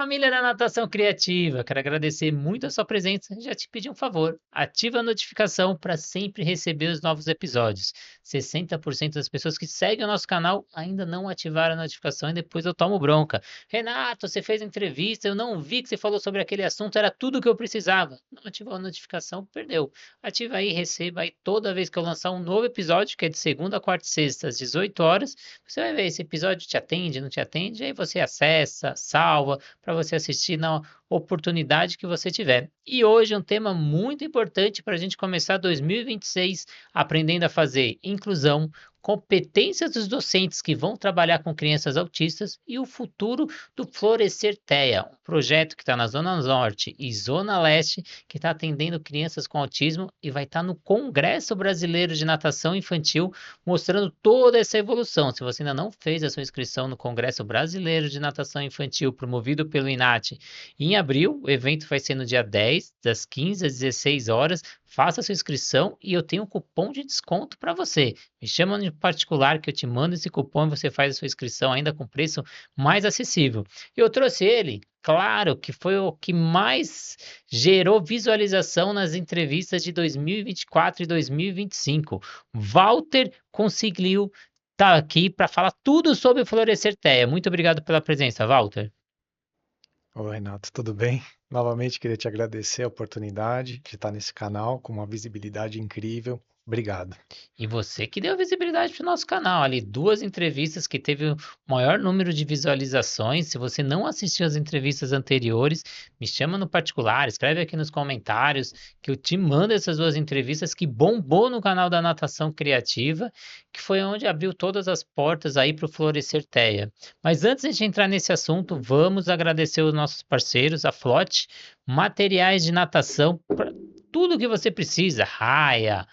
Família da Natação Criativa, quero agradecer muito a sua presença e já te pedir um favor, ativa a notificação para sempre receber os novos episódios. 60% das pessoas que seguem o nosso canal ainda não ativaram a notificação e depois eu tomo bronca. Renato, você fez entrevista, eu não vi que você falou sobre aquele assunto, era tudo que eu precisava. Não ativou a notificação, perdeu. Ativa aí, receba aí toda vez que eu lançar um novo episódio, que é de segunda, quarta e sexta, às 18 horas. Você vai ver esse episódio te atende, não te atende, aí você acessa, salva para você assistir na oportunidade que você tiver. E hoje é um tema muito importante para a gente começar 2026 aprendendo a fazer inclusão, competências dos docentes que vão trabalhar com crianças autistas e o futuro do Florescer TEA, um projeto que está na Zona Norte e Zona Leste, que está atendendo crianças com autismo e vai estar no Congresso Brasileiro de Natação Infantil, mostrando toda essa evolução. Se você ainda não fez a sua inscrição no Congresso Brasileiro de Natação Infantil, promovido pelo INAT, em abril, o evento vai ser no dia 10, das 15 às 16 horas. Faça a sua inscrição e eu tenho um cupom de desconto para você. Me chama no particular que eu te mando esse cupom e você faz a sua inscrição ainda com preço mais acessível. E eu trouxe ele, claro, que foi o que mais gerou visualização nas entrevistas de 2024 e 2025. Walter conseguiu estar aqui para falar tudo sobre o Florescer TEA. Muito obrigado pela presença, Walter. Oi, Renato, tudo bem? Novamente queria te agradecer a oportunidade de estar nesse canal com uma visibilidade incrível. Obrigado. E você que deu visibilidade para o nosso canal ali, duas entrevistas que teve o maior número de visualizações. Se você não assistiu as entrevistas anteriores, me chama no particular, escreve aqui nos comentários que eu te mando essas duas entrevistas que bombou no canal da Natação Criativa, que foi onde abriu todas as portas aí para o Florescer TEA. Mas antes de entrar nesse assunto, vamos agradecer os nossos parceiros, a Flote, materiais de natação para tudo que você precisa, raia,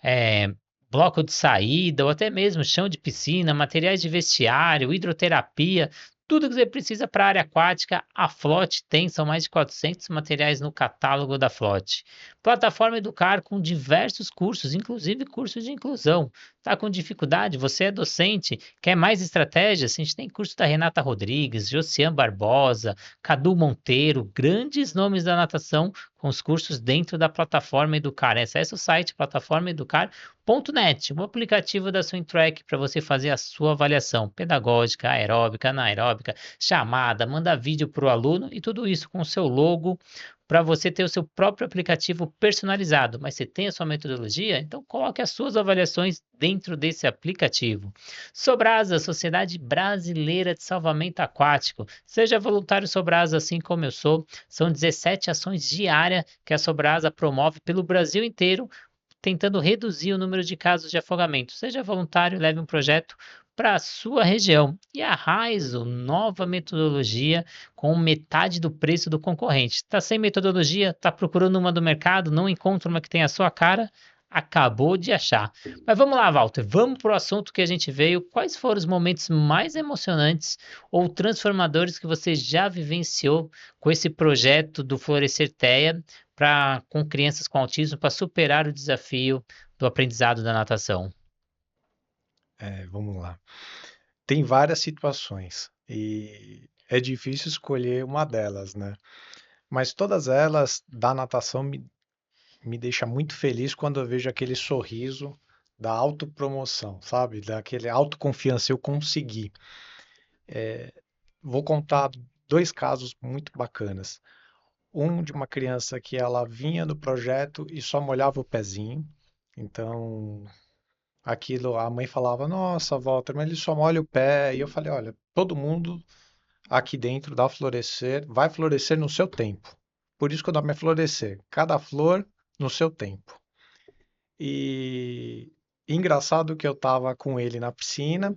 é, bloco de saída ou até mesmo chão de piscina, materiais de vestiário, hidroterapia, tudo que você precisa para a área aquática, a Flote tem, são mais de 400 materiais no catálogo da Flote. Plataforma Educar com diversos cursos, inclusive cursos de inclusão. Está com dificuldade? Você é docente? Quer mais estratégias? A gente tem curso da Renata Rodrigues, Josiane Barbosa, Cadu Monteiro, grandes nomes da natação com os cursos dentro da plataforma Educar. Acesse o site plataformaeducar.net, o aplicativo da Swintrack para você fazer a sua avaliação pedagógica, aeróbica, anaeróbica, chamada, mandar vídeo para o aluno e tudo isso com o seu logo para você ter o seu próprio aplicativo personalizado. Mas você tem a sua metodologia? Então coloque as suas avaliações dentro desse aplicativo. Sobrasa, Sociedade Brasileira de Salvamento Aquático. Seja voluntário Sobrasa, assim como eu sou. São 17 ações diárias que a Sobrasa promove pelo Brasil inteiro, tentando reduzir o número de casos de afogamento. Seja voluntário, leve um projeto para a sua região. E a Raizo, nova metodologia com metade do preço do concorrente. Está sem metodologia? Está procurando uma do mercado? Não encontra uma que tenha a sua cara? Acabou de achar. Mas vamos lá, Walter, vamos para o assunto que a gente veio. Quais foram os momentos mais emocionantes ou transformadores que você já vivenciou com esse projeto do Florescer TEA com crianças com autismo para superar o desafio do aprendizado da natação? Vamos lá. Tem várias situações e é difícil escolher uma delas, né? Mas todas elas da natação me deixa muito feliz quando eu vejo aquele sorriso da autopromoção, sabe? Daquele autoconfiança, eu consegui. Vou contar dois casos muito bacanas. Um de uma criança que ela vinha no projeto e só molhava o pezinho. Então, aquilo, a mãe falava, nossa, Walter, mas ele só molha o pé. E eu falei, olha, todo mundo aqui dentro da Florescer vai florescer no seu tempo. Por isso que o nome é Florescer. Cada flor no seu tempo. E engraçado que eu estava com ele na piscina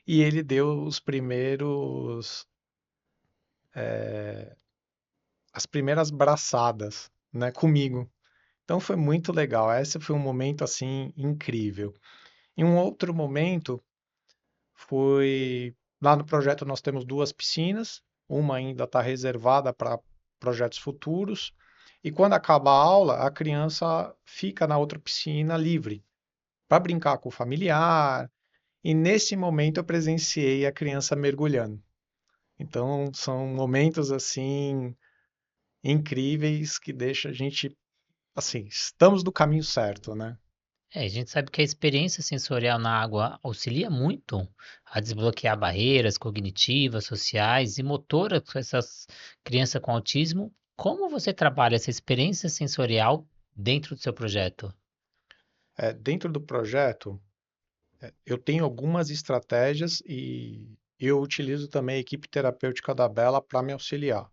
e ele deu as primeiras braçadas, né, comigo. Então foi muito legal. Esse foi um momento assim incrível. Em um outro momento foi lá no projeto nós temos duas piscinas, uma ainda está reservada para projetos futuros. E quando acaba a aula, a criança fica na outra piscina livre para brincar com o familiar. E nesse momento eu presenciei a criança mergulhando. Então, são momentos assim incríveis que deixa a gente assim, estamos no caminho certo, né? É, a gente sabe que a experiência sensorial na água auxilia muito a desbloquear barreiras cognitivas, sociais e motoras com essas crianças com autismo. Como você trabalha essa experiência sensorial dentro do seu projeto? Dentro do projeto, eu tenho algumas estratégias e eu utilizo também a equipe terapêutica da Bela para me auxiliar.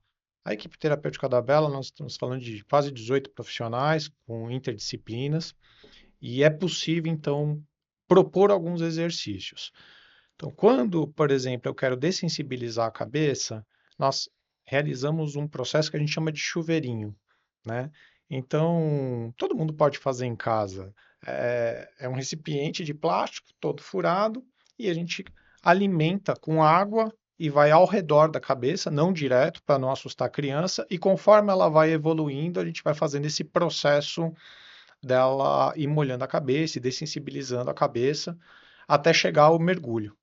A equipe terapêutica da Bela, nós estamos falando de quase 18 profissionais com interdisciplinas e é possível, então, propor alguns exercícios. Então, quando, por exemplo, eu quero dessensibilizar a cabeça, nós realizamos um processo que a gente chama de chuveirinho, né? Então, todo mundo pode fazer em casa. É um recipiente de plástico todo furado e a gente alimenta com água e vai ao redor da cabeça, não direto, para não assustar a criança, e conforme ela vai evoluindo, a gente vai fazendo esse processo dela ir molhando a cabeça e dessensibilizando a cabeça até chegar ao mergulho.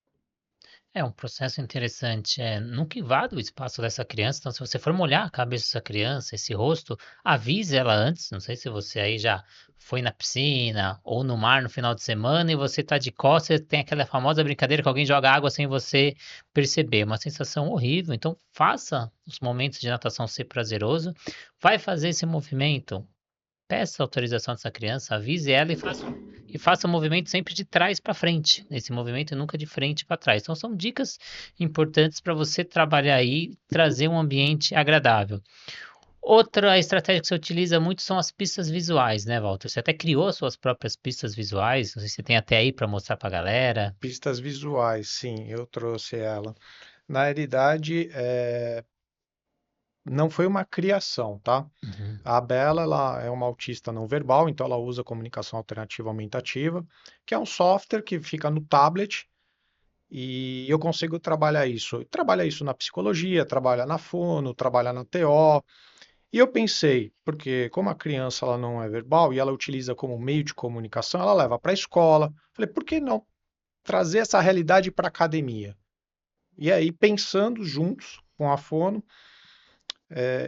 É um processo interessante. Nunca invada o espaço dessa criança. Então, se você for molhar a cabeça dessa criança, esse rosto, avise ela antes. Não sei se você aí já foi na piscina ou no mar no final de semana e você tá de costas, tem aquela famosa brincadeira que alguém joga água sem você perceber. É uma sensação horrível. Então, faça os momentos de natação ser prazeroso. Vai fazer esse movimento. Peça autorização dessa criança, avise ela e faça o movimento sempre de trás para frente. Esse movimento nunca de frente para trás. Então são dicas importantes para você trabalhar aí, trazer um ambiente agradável. Outra estratégia que você utiliza muito são as pistas visuais, né, Walter? Você até criou suas próprias pistas visuais, não sei se você tem até aí para mostrar para a galera. Pistas visuais, sim, eu trouxe ela. Na realidade, não foi uma criação, tá? Uhum. A Bela, ela é uma autista não verbal, então ela usa comunicação alternativa aumentativa, que é um software que fica no tablet e eu consigo trabalhar isso. Trabalha isso na psicologia, trabalha na fono, trabalha na TO. E eu pensei, porque como a criança ela não é verbal e ela utiliza como meio de comunicação, ela leva para a escola. Falei, por que não trazer essa realidade para a academia? E aí, pensando juntos com a Fono,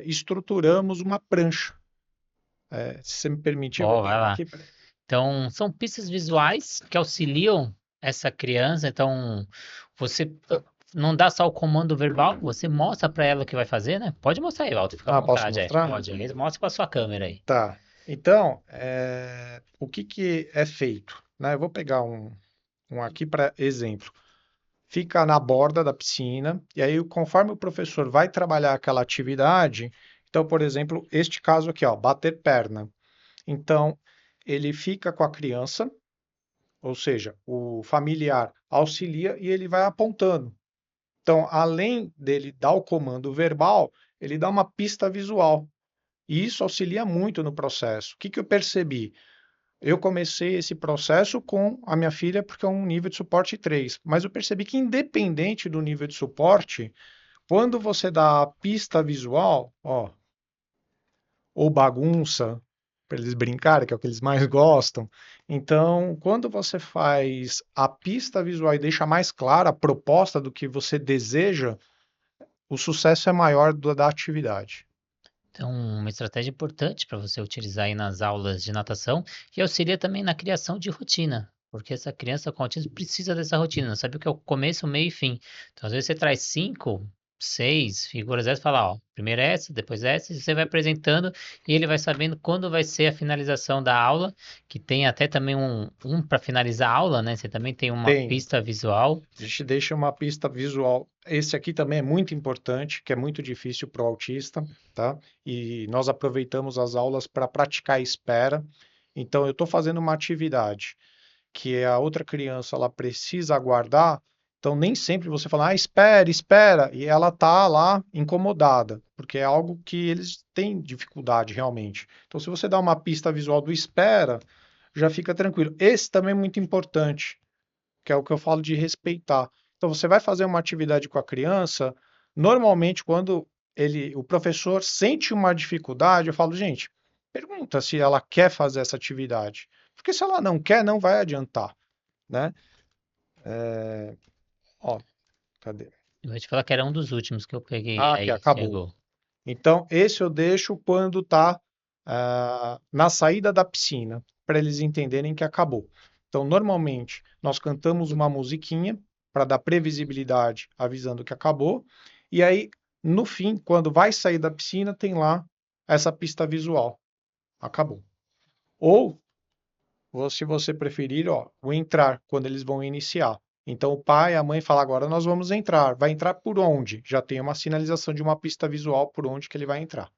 estruturamos uma prancha. Se você me permitir, eu vou Ó, vai pegar lá. aqui. Peraí. Então, são pistas visuais que auxiliam essa criança. Então, você não dá só o comando verbal, você mostra para ela o que vai fazer, né? Pode mostrar aí, Walter, fica à Ah, posso vontade aí. mostrar? Pode, aí mostra com a sua câmera aí. Tá. Então, o que que é feito? Né? Eu vou pegar um aqui para exemplo. Fica na borda da piscina, e aí, conforme o professor vai trabalhar aquela atividade, então, por exemplo, este caso aqui, ó, bater perna. Então, ele fica com a criança, ou seja, o familiar auxilia e ele vai apontando. Então, além dele dar o comando verbal, ele dá uma pista visual. E isso auxilia muito no processo. O que que eu percebi? Eu comecei esse processo com a minha filha porque é um nível de suporte 3, mas eu percebi que independente do nível de suporte, quando você dá a pista visual, ó, ou bagunça, para eles brincarem, que é o que eles mais gostam. Então, quando você faz a pista visual e deixa mais clara a proposta do que você deseja, o sucesso é maior da atividade. Então, uma estratégia importante para você utilizar aí nas aulas de natação e auxilia também na criação de rotina. Porque essa criança com autismo precisa dessa rotina, sabe o que é o começo, meio e fim. Então, às vezes você traz cinco, seis figuras dessas, fala, ó, primeiro depois essa, e você vai apresentando e ele vai sabendo quando vai ser a finalização da aula, que tem até também um para finalizar a aula, né? Você também tem uma Tem, pista visual. a gente deixa uma pista visual. Esse aqui também é muito importante, que é muito difícil para o autista, tá? E nós aproveitamos as aulas para praticar a espera. Então, eu estou fazendo uma atividade que a outra criança ela precisa aguardar, então nem sempre você fala, ah, espera, espera, e ela tá lá incomodada, porque é algo que eles têm dificuldade realmente. Então, se você dá uma pista visual do espera, já fica tranquilo. Esse também é muito importante, que é o que eu falo de respeitar. Então, você vai fazer uma atividade com a criança, normalmente quando o professor sente uma dificuldade, eu falo, gente, pergunta se ela quer fazer essa atividade. Porque se ela não quer, não vai adiantar, né? Ó, cadê? Eu vou te falar que era um dos últimos que eu peguei Ah, que aí, acabou. chegou. Então, esse eu deixo quando tá na saída da piscina, para eles entenderem que acabou. Então, normalmente, nós cantamos uma musiquinha para dar previsibilidade, avisando que acabou. E aí, no fim, quando vai sair da piscina, tem lá essa pista visual. Acabou. Ou, se você preferir, ó, o entrar, quando eles vão iniciar. Então, o pai e a mãe falam, agora nós vamos entrar. Vai entrar por onde? Já tem uma sinalização de uma pista visual por onde que ele vai entrar.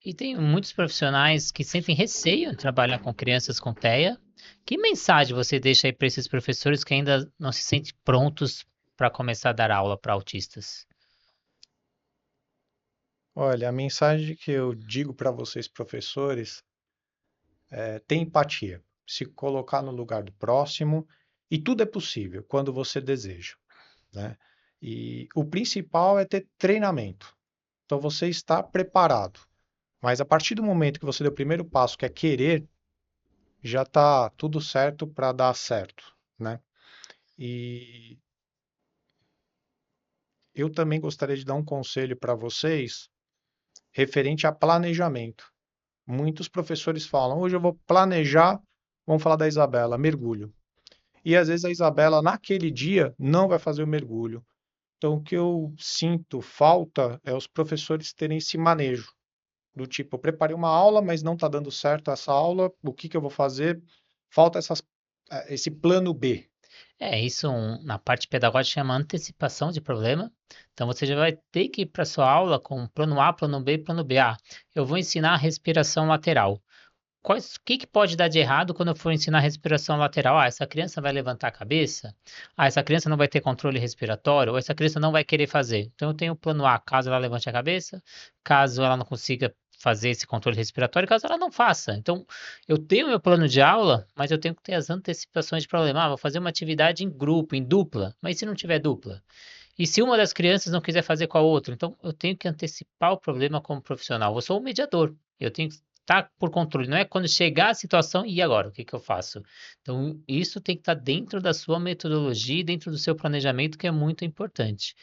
E tem muitos profissionais que sentem receio em trabalhar com crianças com TEA. Que mensagem você deixa aí para esses professores que ainda não se sentem prontos para começar a dar aula para autistas? Olha, a mensagem que eu digo para vocês, professores, é ter empatia, se colocar no lugar do próximo, e tudo é possível quando você deseja, né? E o principal é ter treinamento. Então você está preparado, mas a partir do momento que você deu o primeiro passo, que é querer, já está tudo certo para dar certo, né? E eu também gostaria de dar um conselho para vocês referente a planejamento. Muitos professores falam, hoje eu vou planejar, vamos falar da Isabela, mergulho. E às vezes a Isabela, naquele dia, não vai fazer o mergulho. Então, o que eu sinto falta é os professores terem esse manejo. Do tipo, eu preparei uma aula, mas não está dando certo essa aula, o que que eu vou fazer? Falta esse plano B. Isso na parte pedagógica chama antecipação de problema. Então você já vai ter que ir para sua aula com plano A, plano B, plano B. Ah, eu vou ensinar respiração lateral. O que que pode dar de errado quando eu for ensinar respiração lateral? Ah, essa criança vai levantar a cabeça? Ah, essa criança não vai ter controle respiratório? Ou essa criança não vai querer fazer? Então eu tenho o plano A, caso ela levante a cabeça, caso ela não consiga fazer esse controle respiratório, caso ela não faça. Então eu tenho meu plano de aula, mas eu tenho que ter as antecipações de problema. Ah, vou fazer uma atividade em grupo, em dupla, mas se não tiver dupla? E se uma das crianças não quiser fazer com a outra? Então, eu tenho que antecipar o problema como profissional. Eu sou o mediador. Eu tenho que estar por controle. Não é quando chegar a situação, e agora? O que que eu faço? Então, isso tem que estar dentro da sua metodologia e dentro do seu planejamento, que é muito importante.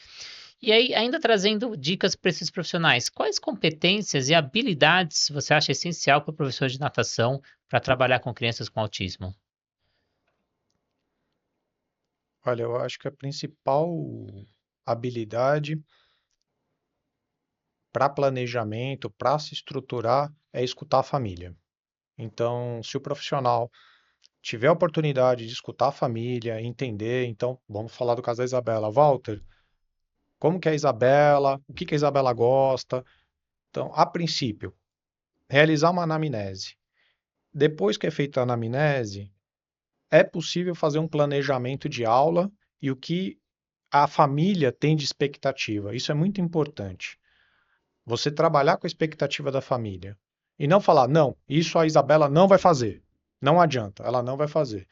E aí, ainda trazendo dicas para esses profissionais, quais competências e habilidades você acha essencial para o professor de natação para trabalhar com crianças com autismo? Olha, eu acho que a principal habilidade para planejamento, para se estruturar, é escutar a família. Então, se o profissional tiver a oportunidade de escutar a família, entender, então, vamos falar do caso da Isabela. Walter, como que é a Isabela? O que que a Isabela gosta? Então, a princípio, realizar uma anamnese. Depois que é feita a anamnese, é possível fazer um planejamento de aula e o que a família tem de expectativa. Isso é muito importante. Você trabalhar com a expectativa da família e não falar, não, isso a Isabela não vai fazer. Não adianta, ela não vai fazer.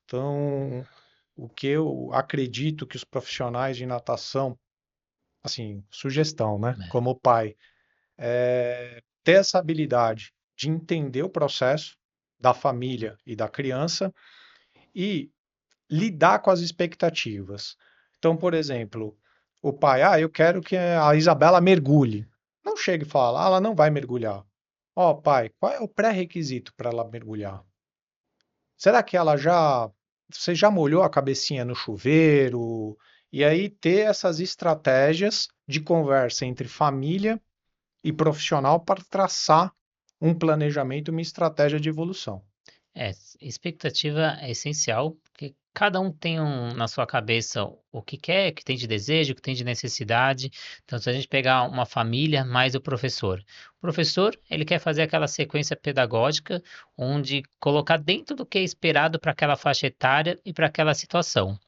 Então, o que eu acredito que os profissionais de natação, assim, sugestão, né, É. como pai, ter essa habilidade de entender o processo da família e da criança e lidar com as expectativas. Então, por exemplo, o pai, eu quero que a Isabela mergulhe. Não chega e fala, ela não vai mergulhar. Ó, pai, qual é o pré-requisito para ela mergulhar? Será que você já molhou a cabecinha no chuveiro? E aí ter essas estratégias de conversa entre família e profissional para traçar um planejamento, uma estratégia de evolução. Expectativa é essencial, porque cada um tem na sua cabeça o que quer, o que tem de desejo, o que tem de necessidade. Então, se a gente pegar uma família mais o professor, ele quer fazer aquela sequência pedagógica onde colocar dentro do que é esperado para aquela faixa etária e para aquela situação.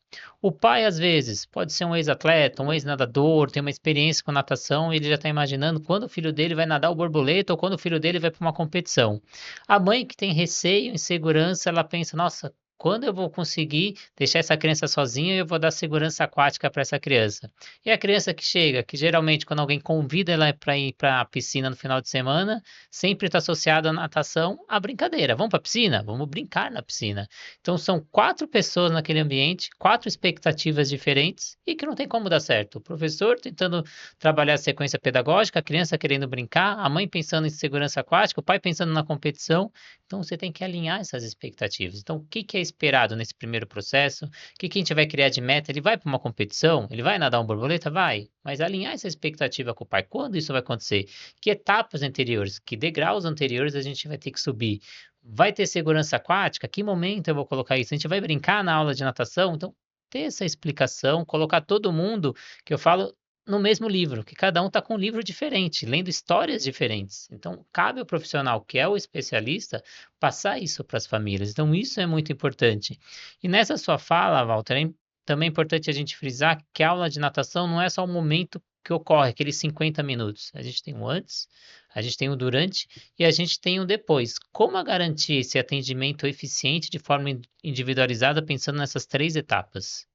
O pai, às vezes, pode ser um ex-atleta, um ex-nadador, tem uma experiência com natação e ele já está imaginando quando o filho dele vai nadar o borboleta ou quando o filho dele vai para uma competição. A mãe que tem receio, insegurança, ela pensa, nossa, Quando eu vou conseguir deixar essa criança sozinha, eu vou dar segurança aquática para essa criança. E a criança que chega, que geralmente quando alguém convida ela para ir para a piscina no final de semana, sempre está associado à natação, à brincadeira. Vamos para a piscina? Vamos brincar na piscina. Então são 4 pessoas naquele ambiente, 4 expectativas diferentes e que não tem como dar certo. O professor tentando trabalhar a sequência pedagógica, a criança querendo brincar, a mãe pensando em segurança aquática, o pai pensando na competição. Então você tem que alinhar essas expectativas. Então, o que que é esperado nesse primeiro processo? O que que a gente vai criar de meta? Ele vai para uma competição? Ele vai nadar um borboleta? Vai. Mas alinhar essa expectativa com o pai. Quando isso vai acontecer? Que etapas anteriores? Que degraus anteriores a gente vai ter que subir? Vai ter segurança aquática? Que momento eu vou colocar isso? A gente vai brincar na aula de natação? Então, ter essa explicação, colocar todo mundo, que eu falo, no mesmo livro, que cada um está com um livro diferente, lendo histórias diferentes. Então, cabe ao profissional, que é o especialista, passar isso para as famílias. Então, isso é muito importante. E nessa sua fala, Walter, também é importante a gente frisar que a aula de natação não é só o momento que ocorre, aqueles 50 minutos. A gente tem o antes, a gente tem o durante e a gente tem o depois. Como garantir esse atendimento eficiente de forma individualizada, pensando nessas 3 etapas?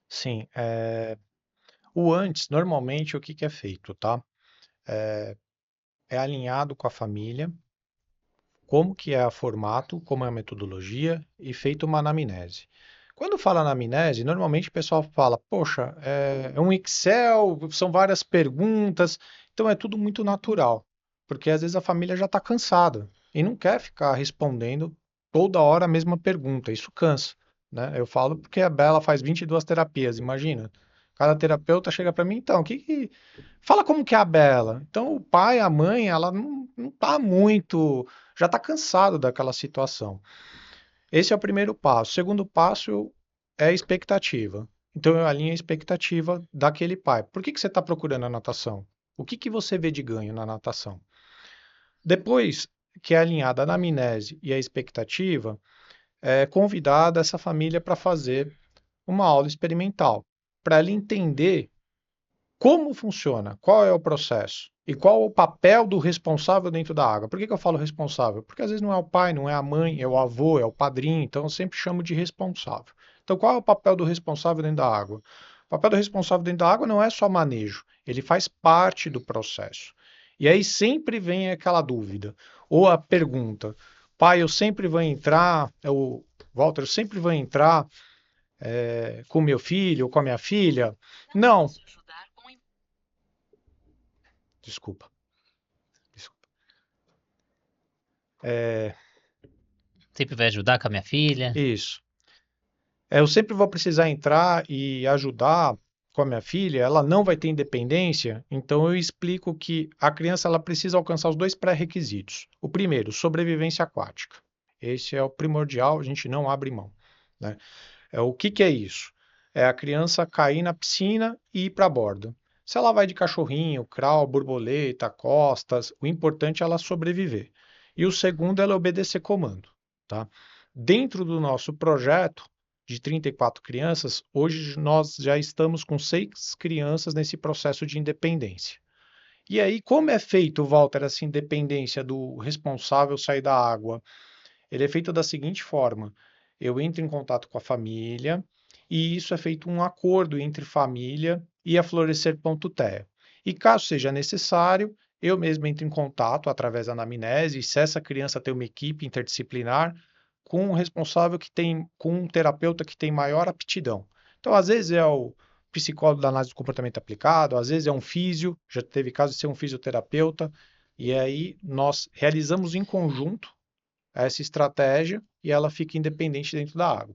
Sim, o antes, normalmente, o que que é feito, tá? É alinhado com a família, como que é o formato, como é a metodologia e feito uma anamnese. Quando fala anamnese, normalmente o pessoal fala, poxa, é um Excel, são várias perguntas, então é tudo muito natural, porque às vezes a família já está cansada e não quer ficar respondendo toda hora a mesma pergunta, isso cansa, né? Eu falo porque a Bela faz 22 terapias, imagina. Cada terapeuta chega para mim, então, fala como que é a Bela. Então, o pai, a mãe, ela não tá muito, já está cansado daquela situação. Esse é o primeiro passo. O segundo passo é a expectativa. Então, eu alinho a expectativa daquele pai. Por que que você está procurando a natação? O que que você vê de ganho na natação? Depois que é alinhada a anamnese e a expectativa, é convidada essa família para fazer uma aula experimental, para ela entender como funciona, qual é o processo e qual o papel do responsável dentro da água. Por que que eu falo responsável? Porque às vezes não é o pai, não é a mãe, é o avô, é o padrinho, então eu sempre chamo de responsável. Então, qual é o papel do responsável dentro da água? O papel do responsável dentro da água não é só manejo, ele faz parte do processo. E aí sempre vem aquela dúvida, ou a pergunta: pai, eu sempre vou entrar, Walter, eu sempre vou entrar com meu filho ou com a minha filha? Não, desculpa. Desculpa. É, Sempre vai ajudar com a minha filha? isso. Eu sempre vou precisar entrar e ajudar com a minha filha, ela não vai ter independência, então eu explico que a criança ela precisa alcançar os 2 pré-requisitos. O primeiro, sobrevivência aquática. Esse é o primordial, a gente não abre mão, né? O que que é isso? É a criança cair na piscina e ir para a borda. Se ela vai de cachorrinho, crawl, borboleta, costas, o importante é ela sobreviver. E o segundo é ela obedecer comando, tá? Dentro do nosso projeto de 34 crianças, hoje nós já estamos com 6 crianças nesse processo de independência. E aí, como é feito, Walter, essa independência do responsável sair da água? Ele é feito da seguinte forma: eu entro em contato com a família e isso é feito um acordo entre família e a Florescer.tea. E caso seja necessário, eu mesmo entro em contato através da anamnese, se essa criança tem uma equipe interdisciplinar, com um responsável que tem, com um terapeuta que tem maior aptidão. Então, às vezes é o psicólogo da análise do comportamento aplicado, às vezes é um físio, já teve caso de ser um fisioterapeuta, e aí nós realizamos em conjunto essa estratégia e ela fica independente dentro da água.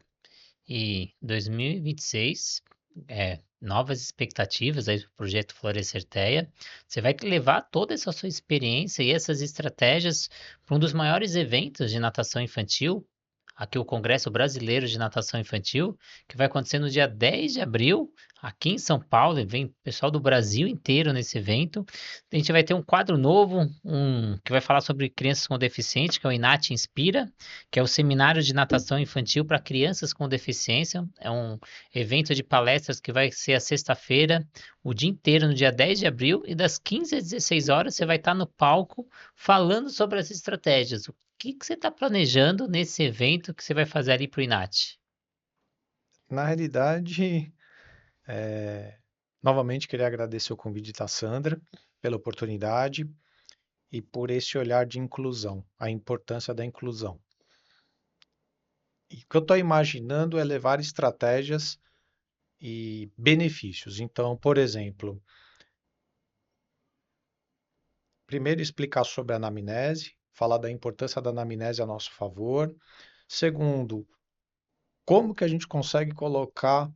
E 2026, novas expectativas aí para o projeto Florescer Terra. Você vai levar toda essa sua experiência e essas estratégias para um dos maiores eventos de natação infantil, aqui o Congresso Brasileiro de Natação Infantil, que vai acontecer no dia 10 de abril, aqui em São Paulo, e vem pessoal do Brasil inteiro nesse evento. A gente vai ter um quadro novo, que vai falar sobre crianças com deficiência, que é o Inat Inspira, que é o Seminário de Natação Infantil para Crianças com Deficiência. É um evento de palestras que vai ser a sexta-feira, o dia inteiro, no dia 10 de abril, e das 15 às 16 horas você vai estar no palco falando sobre as estratégias. O que você está planejando nesse evento que você vai fazer ali para o INAT? Na realidade, novamente queria agradecer o convite da Sandra pela oportunidade e por esse olhar de inclusão, a importância da inclusão. E o que eu estou imaginando é levar estratégias e benefícios. Então, por exemplo, primeiro explicar sobre a anamnese, falar da importância da anamnese a nosso favor. Segundo, como que a gente consegue colocar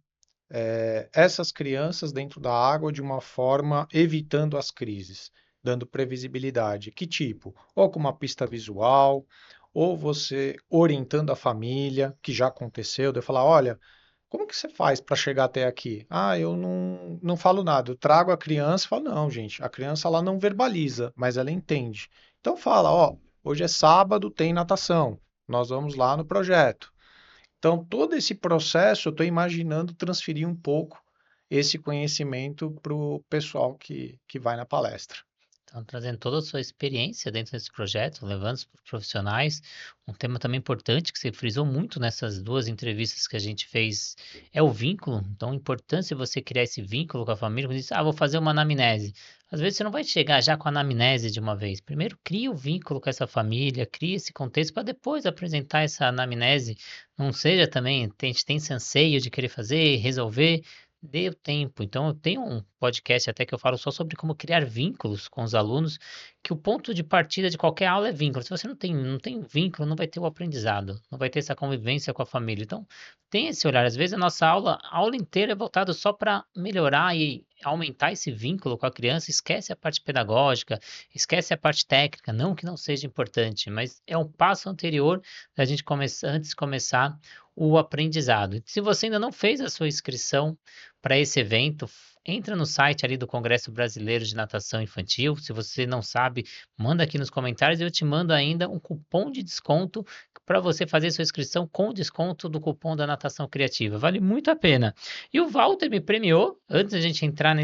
essas crianças dentro da água de uma forma evitando as crises, dando previsibilidade. Que tipo? Ou com uma pista visual, ou você orientando a família, que já aconteceu, de eu falar, olha, como que você faz para chegar até aqui? Ah, eu não falo nada. Eu trago a criança e falo, não, gente, a criança ela não verbaliza, mas ela entende. Então fala, ó, hoje é sábado, tem natação. Nós vamos lá no projeto. Então, todo esse processo, eu estou imaginando transferir um pouco esse conhecimento para o pessoal que vai na palestra. Então, trazendo toda a sua experiência dentro desse projeto, levando os profissionais, um tema também importante que você frisou muito nessas duas entrevistas que a gente fez é o vínculo. Então, a importância de você criar esse vínculo com a família, quando diz, vou fazer uma anamnese. Às vezes você não vai chegar já com a anamnese de uma vez. Primeiro, cria o vínculo com essa família, cria esse contexto para depois apresentar essa anamnese. Não seja também, a gente tem esse anseio de querer fazer, resolver. Dê o tempo. Então, eu tenho um podcast até que eu falo só sobre como criar vínculos com os alunos, que o ponto de partida de qualquer aula é vínculo. Se você não tem vínculo, não vai ter o aprendizado, não vai ter essa convivência com a família. Então, tem esse olhar. Às vezes a aula inteira é voltada só para melhorar e aumentar esse vínculo com a criança, esquece a parte pedagógica, esquece a parte técnica, não que não seja importante, mas é um passo anterior da gente começar, antes de começar o aprendizado. Se você ainda não fez a sua inscrição para esse evento, entra no site ali do Congresso Brasileiro de Natação Infantil. Se você não sabe, manda aqui nos comentários e eu te mando ainda um cupom de desconto para você fazer sua inscrição com desconto do cupom da Natação Criativa. Vale muito a pena. E o Walter me premiou, antes da gente entrar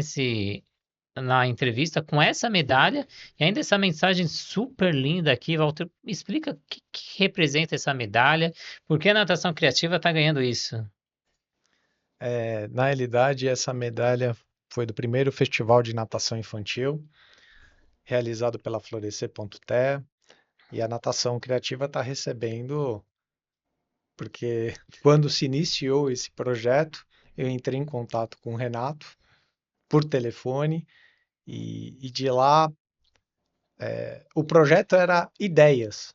na entrevista, com essa medalha e ainda essa mensagem super linda aqui. Walter, me explica o que representa essa medalha, por que a natação criativa está ganhando isso? Na realidade, essa medalha foi do primeiro festival de natação infantil, realizado pela Florescer.te, e a natação criativa está recebendo, porque quando se iniciou esse projeto, eu entrei em contato com o Renato por telefone, e de lá o projeto era ideias,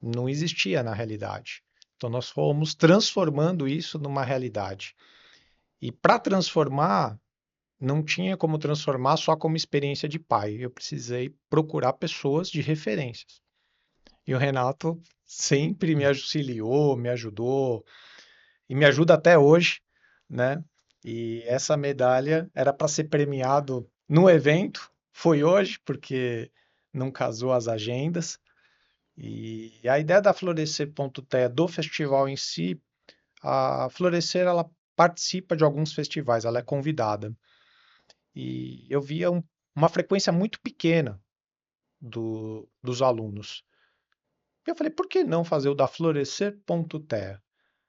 não existia na realidade. Então nós fomos transformando isso numa realidade. E para transformar, não tinha como transformar só como experiência de pai. Eu precisei procurar pessoas de referências. E o Renato sempre me auxiliou, me ajudou e me ajuda até hoje, né? E essa medalha era para ser premiado no evento, foi hoje, porque não casou as agendas. E a ideia da Florescer.te, do festival em si, a Florescer ela participa de alguns festivais, ela é convidada. E eu via uma frequência muito pequena dos alunos. E eu falei, por que não fazer o da Florescer.te?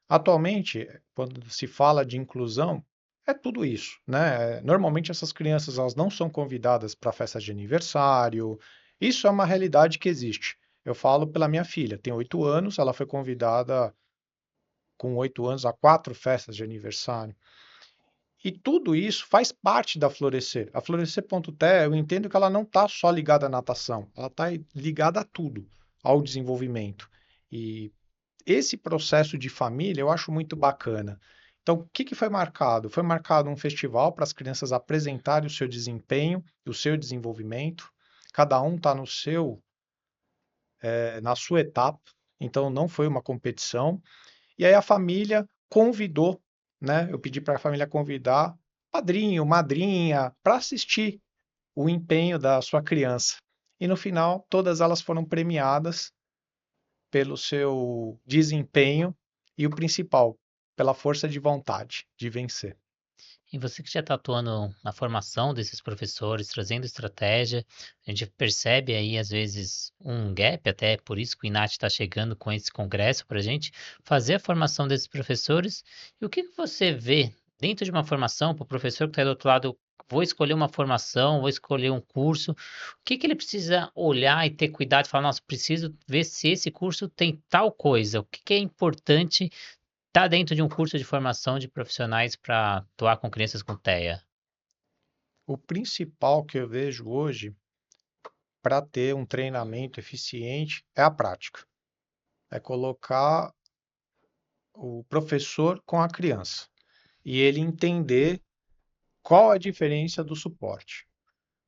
Atualmente, quando se fala de inclusão, é tudo isso, né? Normalmente essas crianças elas não são convidadas para festas de aniversário. Isso é uma realidade que existe. Eu falo pela minha filha, tem 8 anos, ela foi convidada com 8 anos a 4 festas de aniversário. E tudo isso faz parte da Florescer. A Florescer.te, eu entendo que ela não está só ligada à natação, ela está ligada a tudo, ao desenvolvimento. E esse processo de família eu acho muito bacana. Então, o que foi marcado? Foi marcado um festival para as crianças apresentarem o seu desempenho, o seu desenvolvimento. Cada um está no seu, na sua etapa. Então, não foi uma competição. E aí a família convidou, né? Eu pedi para a família convidar padrinho, madrinha, para assistir o empenho da sua criança. E no final, todas elas foram premiadas pelo seu desempenho e o principal, pela força de vontade de vencer. E você que já está atuando na formação desses professores, trazendo estratégia, a gente percebe aí, às vezes, um gap, até por isso que o INAT está chegando com esse congresso para a gente fazer a formação desses professores. E o que que você vê dentro de uma formação, para o professor que está do outro lado, vou escolher uma formação, vou escolher um curso, o que que ele precisa olhar e ter cuidado e falar, nossa, preciso ver se esse curso tem tal coisa, o que que é importante tá dentro de um curso de formação de profissionais para atuar com crianças com TEA? O principal que eu vejo hoje para ter um treinamento eficiente é a prática. É colocar o professor com a criança e ele entender qual a diferença do suporte.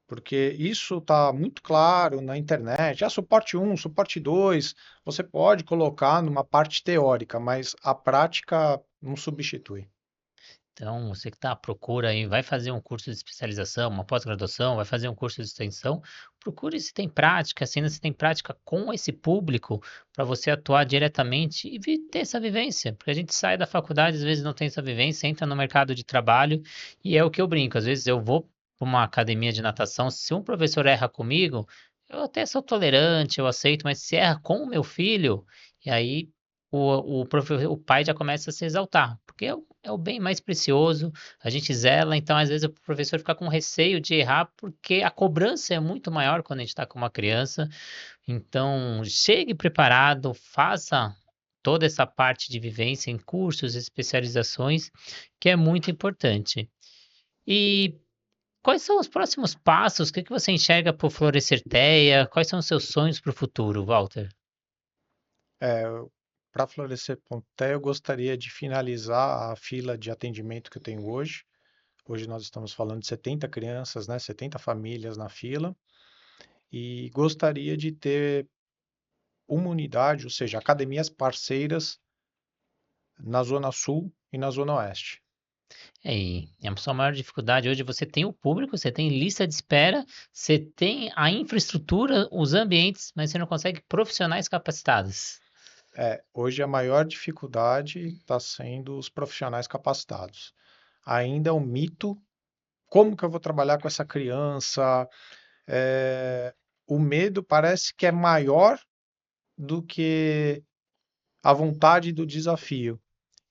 Porque isso está muito claro na internet. Suporte 1, suporte 2, você pode colocar numa parte teórica, mas a prática não substitui. Então, você que está à procura aí, vai fazer um curso de especialização, uma pós-graduação, vai fazer um curso de extensão, procure se tem prática, se tem prática com esse público, para você atuar diretamente e ter essa vivência. Porque a gente sai da faculdade, às vezes não tem essa vivência, entra no mercado de trabalho, e é o que eu brinco. Às vezes eu vou para uma academia de natação, se um professor erra comigo, eu até sou tolerante, eu aceito, mas se erra com o meu filho, e aí o pai já começa a se exaltar, porque é o bem mais precioso, a gente zela, então às vezes o professor fica com receio de errar, porque a cobrança é muito maior quando a gente está com uma criança. Então, chegue preparado, faça toda essa parte de vivência em cursos, especializações, que é muito importante. E quais são os próximos passos? O que que você enxerga para o Florescer Teia? Quais são os seus sonhos para o futuro, Walter? É, para Florescer Ponté, eu gostaria de finalizar a fila de atendimento que eu tenho hoje. Hoje nós estamos falando de 70 crianças, né, 70 famílias na fila, e gostaria de ter uma unidade, ou seja, academias parceiras na Zona Sul e na Zona Oeste. E a sua maior dificuldade hoje, você tem o público, você tem lista de espera, você tem a infraestrutura, os ambientes, mas você não consegue profissionais capacitados. Hoje a maior dificuldade está sendo os profissionais capacitados. Ainda é um mito, como que eu vou trabalhar com essa criança? É, o medo parece que é maior do que a vontade do desafio.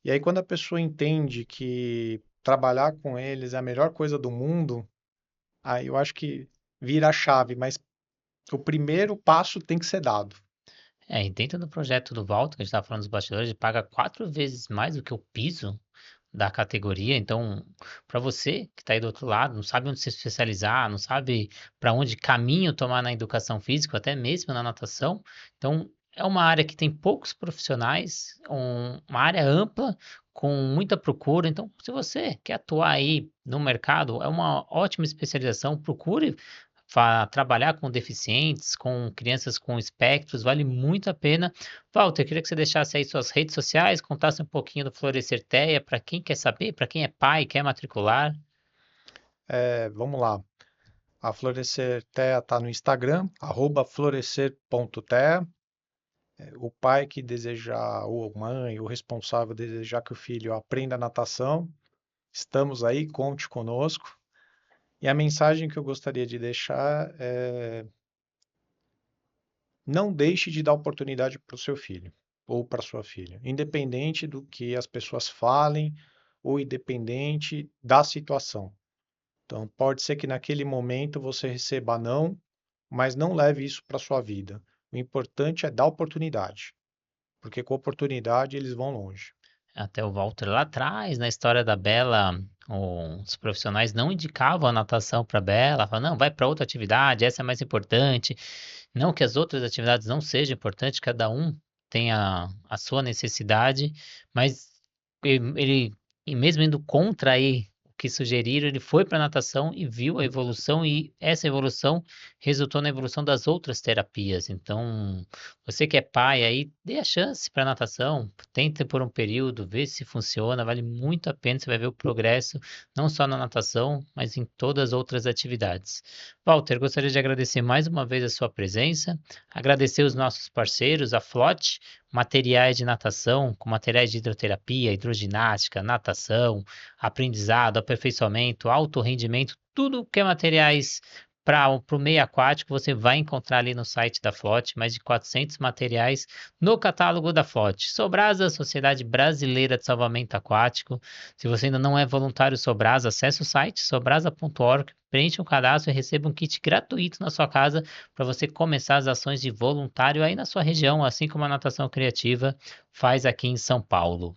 E aí, quando a pessoa entende que trabalhar com eles é a melhor coisa do mundo, aí eu acho que vira a chave, mas o primeiro passo tem que ser dado. E dentro do projeto do Walter, que a gente estava falando dos bastidores, ele paga 4 vezes mais do que o piso da categoria. Então, para você que está aí do outro lado, não sabe onde se especializar, não sabe para onde caminho tomar na educação física, até mesmo na natação, então é uma área que tem poucos profissionais, uma área ampla, com muita procura. Então, se você quer atuar aí no mercado, é uma ótima especialização. Procure trabalhar com deficientes, com crianças com espectros, vale muito a pena. Walter, queria que você deixasse aí suas redes sociais, contasse um pouquinho do Florescer Teia, para quem quer saber, para quem é pai, quer matricular. Vamos lá. A Florescer Tea está no Instagram, @florescer.tea. O pai que desejar, ou mãe, ou responsável desejar que o filho aprenda natação, estamos aí, conte conosco. E a mensagem que eu gostaria de deixar é: não deixe de dar oportunidade para o seu filho ou para sua filha, independente do que as pessoas falem ou independente da situação. Então, pode ser que naquele momento você receba não, mas não leve isso para sua vida. O importante é dar oportunidade, porque com oportunidade eles vão longe. Até o Walter lá atrás, na história da Bela, os profissionais não indicavam a natação para a Bela, falavam, não, vai para outra atividade, essa é mais importante. Não que as outras atividades não sejam importantes, cada um tem a sua necessidade, mas ele, e mesmo indo contra aí o que sugeriram, ele foi para a natação e viu a evolução, e essa evolução resultou na evolução das outras terapias. Então, você que é pai aí, dê a chance para a natação, tente por um período, vê se funciona, vale muito a pena, você vai ver o progresso, não só na natação, mas em todas as outras atividades. Walter, gostaria de agradecer mais uma vez a sua presença, agradecer os nossos parceiros, a Flot, materiais de natação, com materiais de hidroterapia, hidroginástica, natação, aprendizado, aperfeiçoamento, alto rendimento, tudo que é materiais para o meio aquático, você vai encontrar ali no site da FLOT, mais de 400 materiais no catálogo da FLOT. Sobrasa, Sociedade Brasileira de Salvamento Aquático. Se você ainda não é voluntário Sobrasa, acesse o site sobrasa.org, preencha um cadastro e receba um kit gratuito na sua casa para você começar as ações de voluntário aí na sua região, assim como a Natação Criativa faz aqui em São Paulo.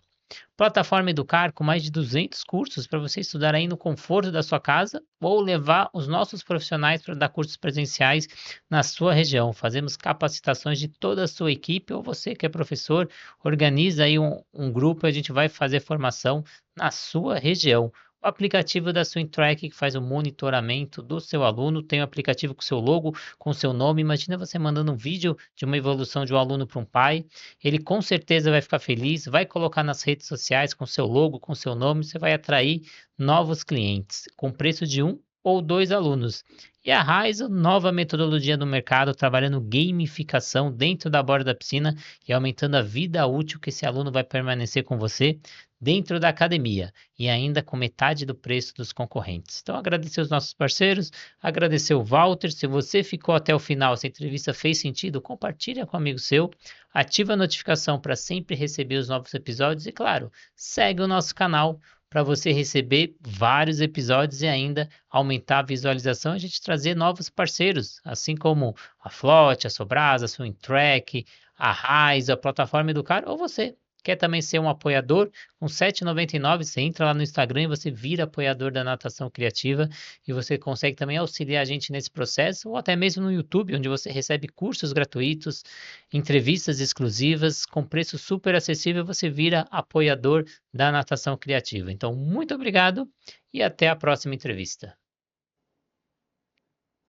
Plataforma Educar com mais de 200 cursos para você estudar aí no conforto da sua casa ou levar os nossos profissionais para dar cursos presenciais na sua região. Fazemos capacitações de toda a sua equipe ou você que é professor, organiza aí um grupo e a gente vai fazer formação na sua região. O aplicativo da SwimTrack que faz o monitoramento do seu aluno, tem o aplicativo com seu logo, com seu nome. Imagina você mandando um vídeo de uma evolução de um aluno para um pai. Ele com certeza vai ficar feliz, vai colocar nas redes sociais com seu logo, com seu nome, você vai atrair novos clientes com preço de um ou dois alunos. E a Raizo, nova metodologia do mercado, trabalhando gamificação dentro da borda da piscina e aumentando a vida útil que esse aluno vai permanecer com você dentro da academia e ainda com metade do preço dos concorrentes. Então, agradecer os nossos parceiros, agradecer o Walter. Se você ficou até o final, se a entrevista fez sentido, compartilha com um amigo seu, ativa a notificação para sempre receber os novos episódios e, claro, segue o nosso canal para você receber vários episódios e ainda aumentar a visualização e a gente trazer novos parceiros, assim como a Flot, a Sobrasa, a SwimTrack, a Raiz, a Plataforma Educar, ou você quer também ser um apoiador, com R$ 7,99 você entra lá no Instagram e você vira apoiador da Natação Criativa e você consegue também auxiliar a gente nesse processo, ou até mesmo no YouTube, onde você recebe cursos gratuitos, entrevistas exclusivas, com preço super acessível, você vira apoiador da Natação Criativa. Então, muito obrigado e até a próxima entrevista.